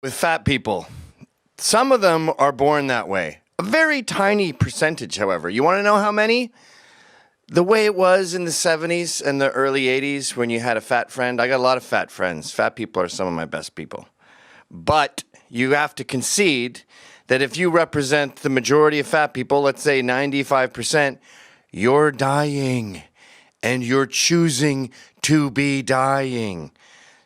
with fat people. Some of them are born that way. A very tiny percentage, however. You want to know how many? The way it was in the 70s and the early 80s when you had a fat friend. I got a lot of fat friends. Fat people are some of my best people. But you have to concede that if you represent the majority of fat people, let's say 95%, you're dying. And you're choosing to be dying.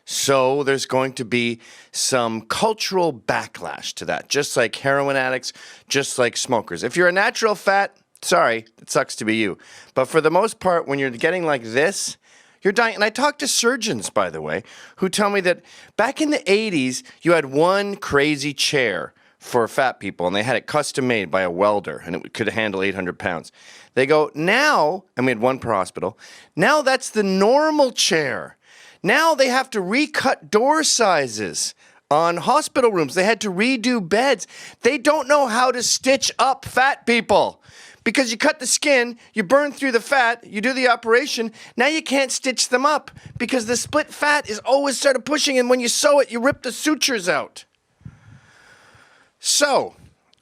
So there's going to be some cultural backlash to that, just like heroin addicts, just like smokers. If you're a natural fat, sorry, it sucks to be you. But for the most part, when you're getting like this, you're dying. And I talk to surgeons, by the way, who tell me that back in the 80s, you had one crazy chair for fat people, and they had it custom made by a welder, and it could handle 800 pounds. They go, now, and we had one per hospital, now that's the normal chair. Now they have to recut door sizes on hospital rooms. They had to redo beds. They don't know how to stitch up fat people. Because you cut the skin, you burn through the fat, you do the operation, now you can't stitch them up because the split fat is always sort of pushing, and when you sew it, you rip the sutures out. So,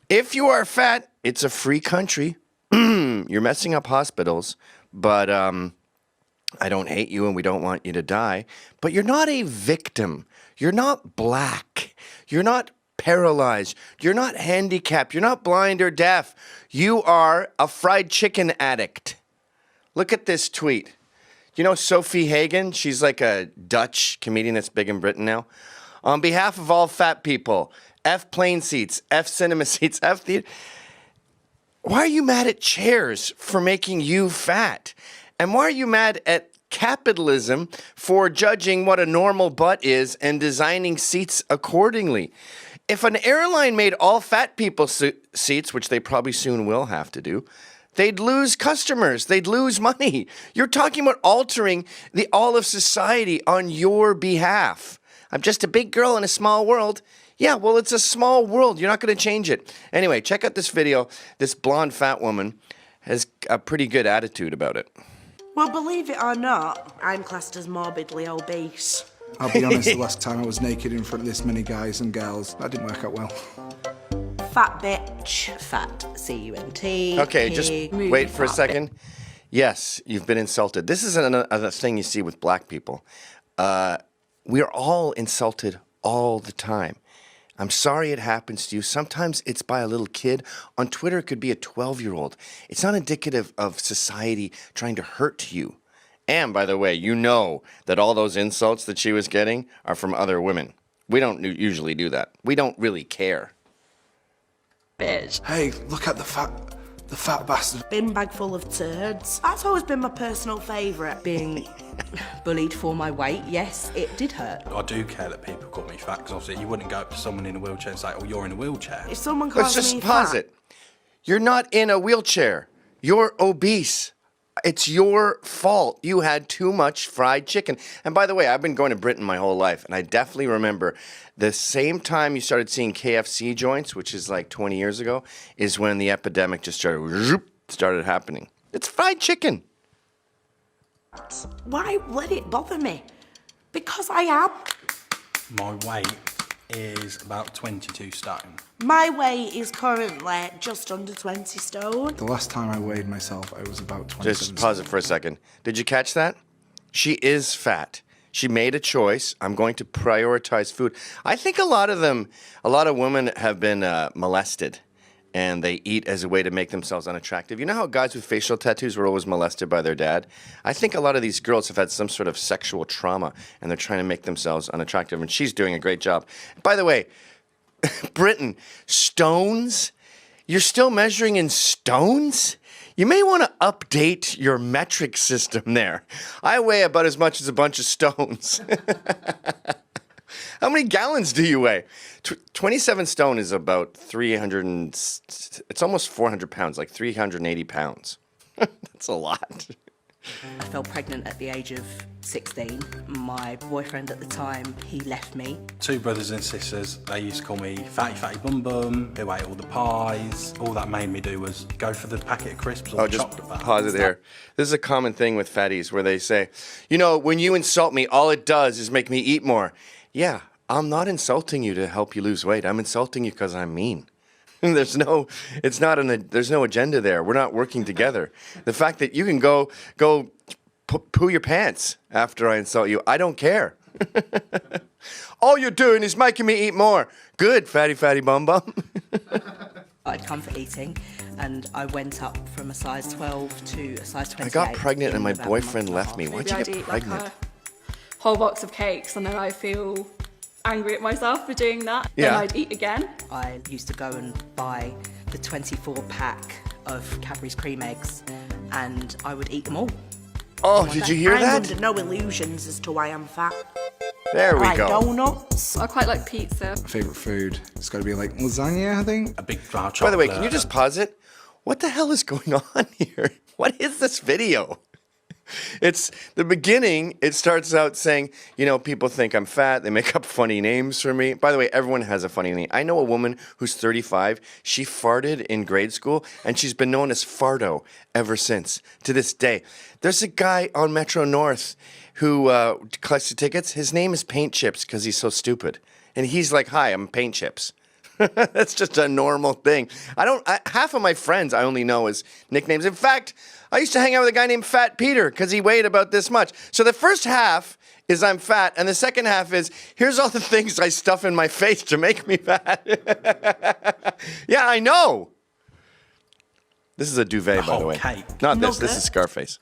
if you are fat, it's a free country. You're messing up hospitals, but I don't hate you and we don't want you to die. But you're not a victim. You're not black. You're not paralyzed. You're not handicapped. You're not blind or deaf. You are a fried chicken addict. Look at this tweet. You know Sophie Hagen? She's like a Dutch comedian that's big in Britain now. On behalf of all fat people, F plane seats, F cinema seats, F theater. Why are you mad at chairs for making you fat? And why are you mad at capitalism for judging what a normal butt is and designing seats accordingly? If an airline made all fat people seats, which they probably soon will have to do, they'd lose customers. They'd lose money. You're talking about altering all of society on your behalf. I'm just a big girl in a small world. Yeah, well, it's a small world. You're not going to change it. Anyway, check out this video. This blonde fat woman has a pretty good attitude about it. Well, believe it or not, I'm classed as morbidly obese. I'll be honest, the last time I was naked in front of this many guys and girls, that didn't work out well. Fat bitch. Fat, C-U-N-T. Okay, just wait for a second. Yes, you've been insulted. This is another thing you see with black people. We're all insulted all the time. I'm sorry it happens to you. Sometimes it's by a little kid. On Twitter, it could be a 12-year-old. It's not indicative of society trying to hurt you. And, by the way, you know that all those insults that she was getting are from other women. We don't usually do that. We don't really care. Bitch. Hey, look at the fat bastard. Bin bag full of turds. That's always been my personal favourite. Being bullied for my weight, yes, it did hurt. I do care that people call me fat, because obviously you wouldn't go up to someone in a wheelchair and say, oh, you're in a wheelchair. If someone calls Let's me just pause fat, it. You're not in a wheelchair. You're obese. It's your fault. You had too much fried chicken. And by the way, I've been going to Britain my whole life, and I definitely remember the same time you started seeing KFC joints, which is like 20 years ago, is when the epidemic just started happening. It's fried chicken. why let it bother me? Because I am. My weight is about 22 stone. My weight is currently just under 20 stone. The last time I weighed myself, I was about 27. Just pause it for a second. Did you catch that? She is fat. She made a choice. I'm going to prioritize food. I think a lot of women have been molested, and they eat as a way to make themselves unattractive. You know how guys with facial tattoos were always molested by their dad? I think a lot of these girls have had some sort of sexual trauma, and they're trying to make themselves unattractive, and she's doing a great job. By the way, Britain, stones? You're still measuring in stones? You may want to update your metric system there. I weigh about as much as a bunch of stones. How many gallons do you weigh? 27 stone is about 300 it's almost 400 pounds, like 380 pounds. That's a lot. I fell pregnant at the age of 16. My boyfriend at the time, he left me. Two brothers and sisters, they used to call me fatty, fatty bum bum, who ate all the pies. All that made me do was go for the packet of crisps or the chocolate bar. Pause it here. This is a common thing with fatties where they say, you know, when you insult me, all it does is make me eat more. Yeah, I'm not insulting you to help you lose weight. I'm insulting you because I'm mean. There's no agenda there. We're not working together. The fact that you can go poo your pants after I insult you, I don't care. All you're doing is making me eat more. Good, fatty bum bum. I'd come for eating, and I went up from a size 12 to a size 28. I got pregnant and my boyfriend left me. Why'd you Maybe get I'd eat pregnant? like a whole box of cakes, and then I feel angry at myself for doing that. Yeah. Then I'd eat again. I used to go and buy the 24-pack of Cadbury's cream eggs, and I would eat them all. Oh, did you hear I'm that? under no illusions as to why I'm fat. There we I like go. donuts. I quite like pizza. Favourite food? It's got to be like lasagna, I think. A big jar of By the way, can chocolate. you just pause it? What the hell is going on here? What is this video? It's the beginning. It starts out saying, people think I'm fat. They make up funny names for me. By the way, everyone has a funny name. I know a woman who's 35. She farted in grade school, and she's been known as Fardo ever since, to this day. There's a guy on Metro North who collects the tickets. His name is Paint Chips because he's so stupid. And he's like, hi, I'm Paint Chips. That's just a normal thing. Half of my friends I only know as nicknames. In fact, I used to hang out with a guy named Fat Peter because he weighed about this much. So the first half is I'm fat, and the second half is here's all the things I stuff in my face to make me fat. Yeah, I know. This is a duvet, by the way. Cake. Not this. This Nugget. is Scarface.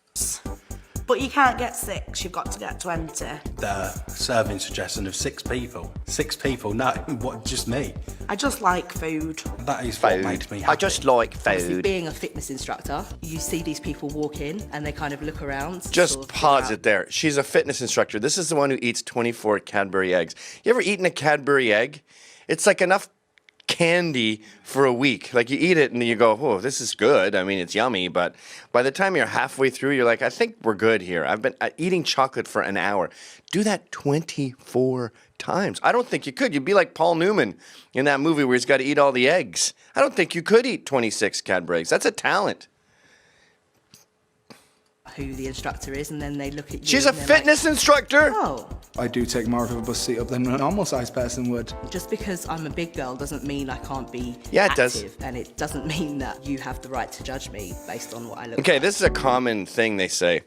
But you can't get 6, you've got to get 20. The serving suggestion of 6 people. 6 people? No, what? Just me? I just like food. That is what makes me happy. I just like Obviously, food. being a fitness instructor, you see these people walk in and they kind of look around. to Just sort of pause figure it there. She's a fitness instructor. This is the one who eats 24 Cadbury eggs. You ever eaten a Cadbury egg? It's like enough candy for a week. Like you eat it and you go, oh, this is good. I mean, it's yummy. But by the time you're halfway through, you're like, I think we're good here. I've been eating chocolate for an hour. Do that 24 times. I don't think you could. You'd be like Paul Newman in that movie where he's got to eat all the eggs. I don't think you could eat 26 Cadbury eggs. That's a talent. who the instructor is, and then they look at you. She's a and they're fitness instructor? Oh, I do take more of a bus seat up than a normal sized person would. just because I'm a big girl doesn't mean I can't be Yeah, it active, does. and it doesn't mean that you have the right to judge me based on what I look Okay, like. this is a common thing they say.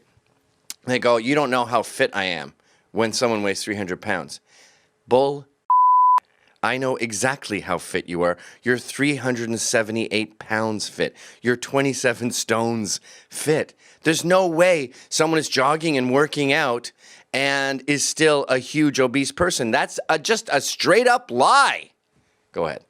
They go, you don't know how fit I am when someone weighs 300 pounds. Bull. I know exactly how fit you are. You're 378 pounds fit. You're 27 stones fit. There's no way someone is jogging and working out and is still a huge obese person. That's just a straight up lie. Go ahead.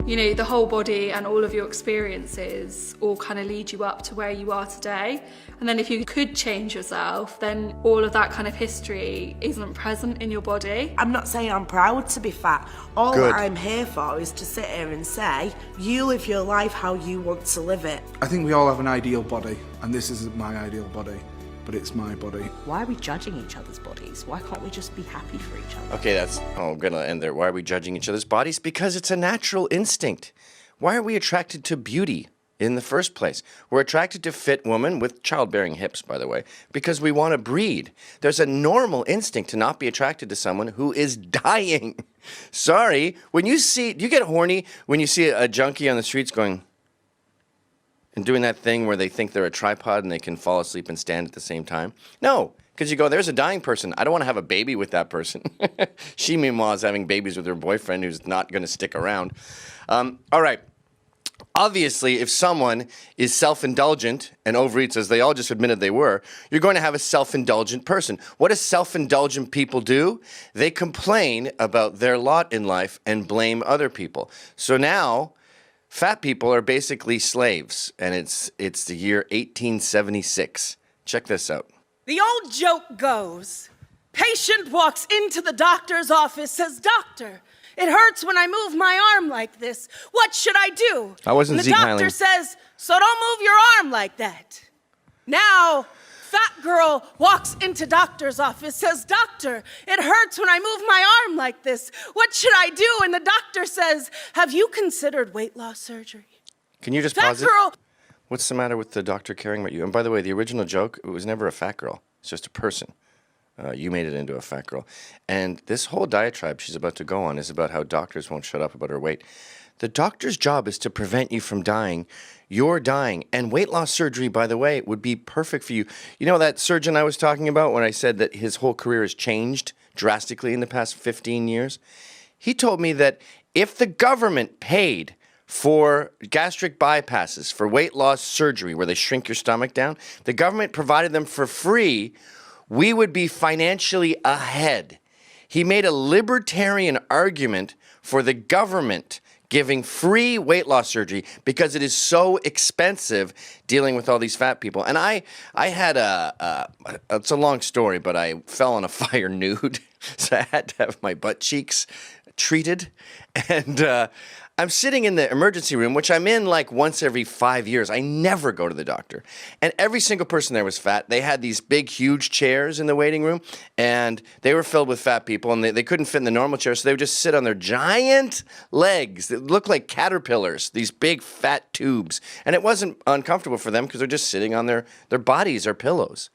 You know, the whole body and all of your experiences all kind of lead you up to where you are today. And then if you could change yourself, then all of that kind of history isn't present in your body. I'm not saying I'm proud to be fat. All Good. I'm here for is to sit here and say, you live your life how you want to live it. I think we all have an ideal body, and this isn't my ideal body, but it's my body. Why are we judging each other's bodies? Why can't we just be happy for each other? Okay, I'm going to end there. Why are we judging each other's bodies? Because it's a natural instinct. Why are we attracted to beauty in the first place? We're attracted to fit women with childbearing hips, by the way, because we want to breed. There's a normal instinct to not be attracted to someone who is dying. Sorry, do you get horny when you see a junkie on the streets going and doing that thing where they think they're a tripod and they can fall asleep and stand at the same time? No, because you go, there's a dying person. I don't want to have a baby with that person. She, meanwhile, is having babies with her boyfriend who's not going to stick around. All right. Obviously, if someone is self-indulgent and overeats, as they all just admitted they were, you're going to have a self-indulgent person. What do self-indulgent people do? They complain about their lot in life and blame other people. So now, fat people are basically slaves, and it's the year 1876. Check this out. The old joke goes, patient walks into the doctor's office, says, "Doctor, it hurts when I move my arm like this. What should I do?" I wasn't and the Zeke doctor Heiling. says, "So don't move your arm like that." Now, fat girl walks into doctor's office, says, "Doctor, it hurts when I move my arm like this. What should I do?" And the doctor says, "Have you considered weight loss surgery?" Can you just Fat pause it? girl. What's the matter with the doctor caring about you? And by the way, the original joke, it was never a fat girl. It's just a person. You made it into a fat girl. And this whole diatribe she's about to go on is about how doctors won't shut up about her weight. The doctor's job is to prevent you from dying. You're dying. And weight loss surgery, by the way, would be perfect for you. You know that surgeon I was talking about when I said that his whole career has changed drastically in the past 15 years? He told me that if the government paid for gastric bypasses, for weight loss surgery where they shrink your stomach down, the government provided them for free, we would be financially ahead. He made a libertarian argument for the government giving free weight loss surgery because it is so expensive dealing with all these fat people. And I had it's a long story, but I fell on a fire nude, so I had to have my butt cheeks treated. And I'm sitting in the emergency room, which I'm in like once every 5 years. I never go to the doctor. And every single person there was fat. They had these big, huge chairs in the waiting room, and they were filled with fat people, and they couldn't fit in the normal chairs, so they would just sit on their giant legs that looked like caterpillars, these big, fat tubes. And it wasn't uncomfortable for them because they're just sitting on their bodies or pillows.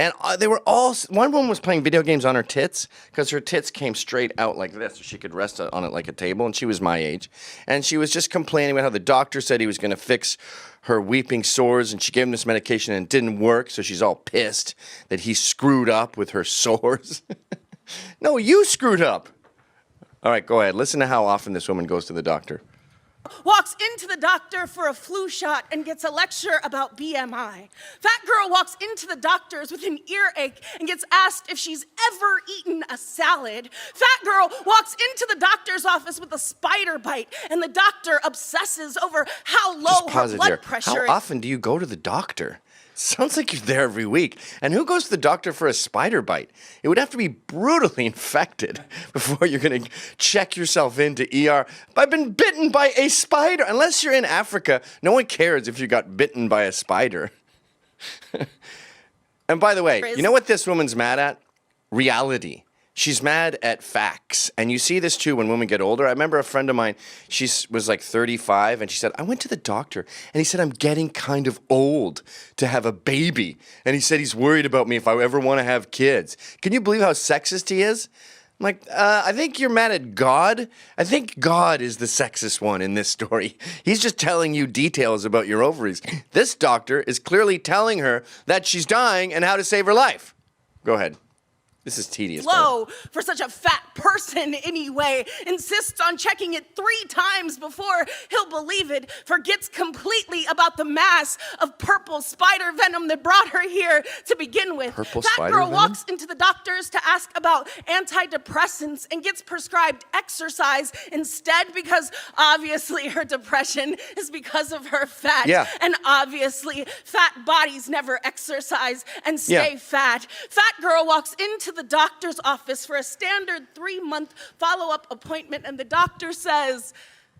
And they were all, one woman was playing video games on her tits because her tits came straight out like this so she could rest on it like a table, and she was my age. And she was just complaining about how the doctor said he was going to fix her weeping sores, and she gave him this medication and it didn't work, so she's all pissed that he screwed up with her sores. No, you screwed up. All right, go ahead. Listen to how often this woman goes to the doctor. Walks into the doctor for a flu shot and gets a lecture about BMI. Fat girl walks into the doctor's with an earache and gets asked if she's ever eaten a salad. Fat girl walks into the doctor's office with a spider bite, and the doctor obsesses over how low her blood pressure is. How often do you go to the doctor? Sounds like you're there every week. And who goes to the doctor for a spider bite? It would have to be brutally infected before you're going to check yourself into ER. I've been bitten by a spider. Unless you're in Africa, no one cares if you got bitten by a spider. And by the way, you know what this woman's mad at? Reality. She's mad at facts. And you see this too when women get older. I remember a friend of mine, she was like 35, and she said, I went to the doctor, and he said, I'm getting kind of old to have a baby. And he said he's worried about me if I ever want to have kids. Can you believe how sexist he is? I'm like, I think you're mad at God. I think God is the sexist one in this story. He's just telling you details about your ovaries. This doctor is clearly telling her that she's dying and how to save her life. Go ahead. This is tedious. Low for such a fat person anyway. Insists on checking it 3 times before he'll believe it. Forgets completely about the mass of purple spider venom that brought her here to begin with. Purple fat spider girl venom? walks into the doctors to ask about antidepressants and gets prescribed exercise instead because obviously her depression is because of her fat. Yeah. And obviously fat bodies never exercise and stay fat. Fat girl walks into the doctor's office for a standard 3-month follow-up appointment, and the doctor says,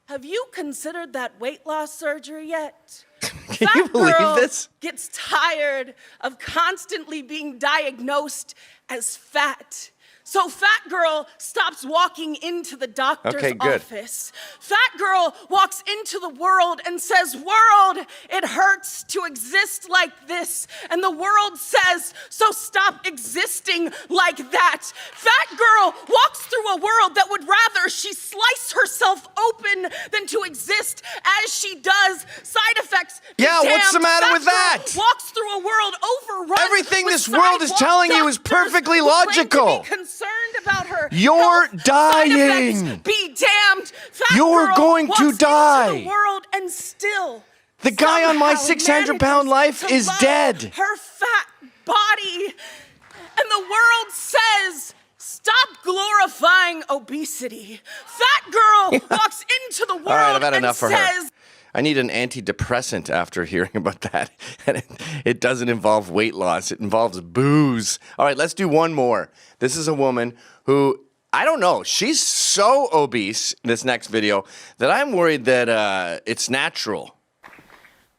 have you considered that weight loss surgery yet? Can you believe this? Gets tired of constantly being diagnosed as fat. So fat girl stops walking into the doctor's office. Fat girl walks into the world and says, world, it hurts to exist like this. And the world says, so stop existing like that. Fat girl walks through a world that would rather she slice herself open than to exist as she does. Side effects. Yeah, what's the matter with that? Walks through a world overrun. Everything with this world is telling you is perfectly logical. Concerned about her. You're dying. Side effects, be damned. Fat You're girl going to walks die. into the world and still the guy on My 600-Pound Life is dead. Her fat body. And the world says, stop glorifying obesity. Fat girl walks into the world All right, I've had and enough for says, her. I need an antidepressant after hearing about that. And it doesn't involve weight loss. It involves booze. All right, let's do one more. This is a woman who, I don't know, she's so obese, this next video, that I'm worried that it's natural.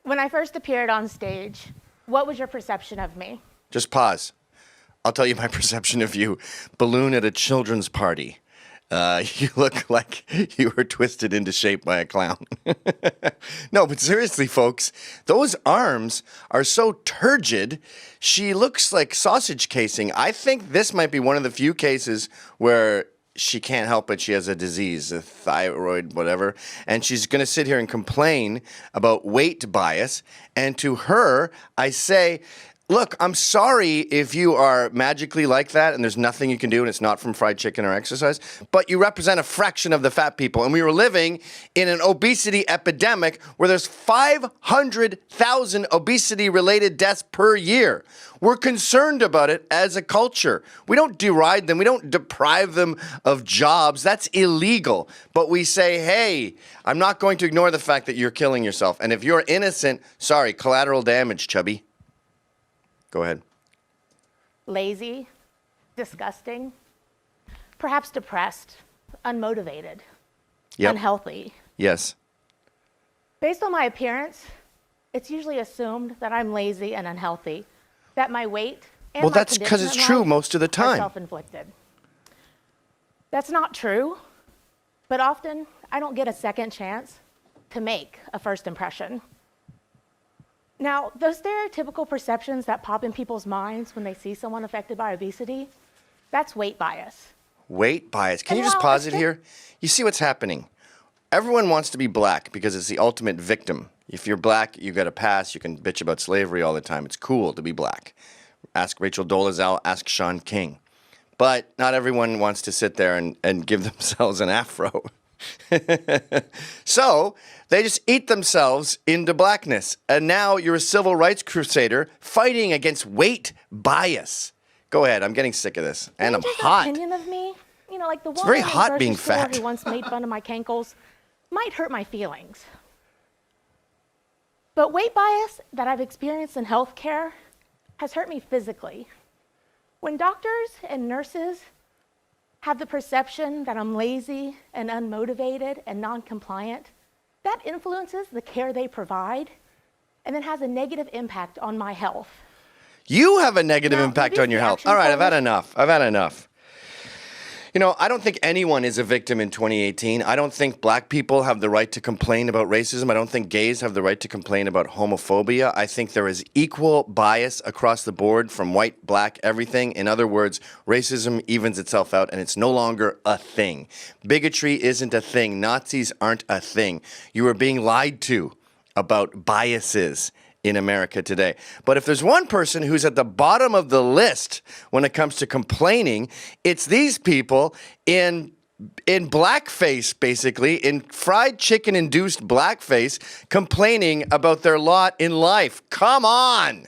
When I first appeared on stage, what was your perception of me? Just pause. I'll tell you my perception of you. Balloon at a children's party. You look like you were twisted into shape by a clown. No, but seriously, folks, those arms are so turgid. She looks like sausage casing. I think this might be one of the few cases where she can't help it. She has a disease, a thyroid, whatever. And she's going to sit here and complain about weight bias. And to her, I say, look, I'm sorry if you are magically like that and there's nothing you can do and it's not from fried chicken or exercise, but you represent a fraction of the fat people. And we were living in an obesity epidemic where there's 500,000 obesity-related deaths per year. We're concerned about it as a culture. We don't deride them. We don't deprive them of jobs. That's illegal. But we say, hey, I'm not going to ignore the fact that you're killing yourself. And if you're innocent, sorry, collateral damage, chubby. Go ahead. Lazy, disgusting, perhaps depressed, unmotivated, unhealthy. Yes. Based on my appearance, it's usually assumed that I'm lazy and unhealthy, that my weight and well, my that's because it's true most of the are time. Self-inflicted. That's not true, but often I don't get a second chance to make a first impression. Now, those stereotypical perceptions that pop in people's minds when they see someone affected by obesity, that's weight bias. Weight bias. Can And you just while pause it's it here? You see what's happening. Everyone wants to be black because it's the ultimate victim. If you're black, you got a pass. You can bitch about slavery all the time. It's cool to be black. Ask Rachel Dolezal, ask Sean King. But not everyone wants to sit there and give themselves an afro. So they just eat themselves into blackness. And now you're a civil rights crusader fighting against weight bias. Go ahead. I'm getting sick of this. And I'm hot. An opinion of me, like the It's one very in the hot grocery being store fat. who once made fun of my cankles might hurt my feelings. But weight bias that I've experienced in healthcare has hurt me physically. When doctors and nurses have the perception that I'm lazy and unmotivated and non-compliant, that influences the care they provide and then has a negative impact on my health. You have a negative Now, impact maybe on your the health. action All right, I've had forward- enough. I've had enough. I don't think anyone is a victim in 2018. I don't think black people have the right to complain about racism. I don't think gays have the right to complain about homophobia. I think there is equal bias across the board from white, black, everything. In other words, racism evens itself out and it's no longer a thing. Bigotry isn't a thing. Nazis aren't a thing. You are being lied to about biases in America today. But if there's one person who's at the bottom of the list when it comes to complaining, it's these people in blackface, basically, in fried chicken-induced blackface, complaining about their lot in life. Come on!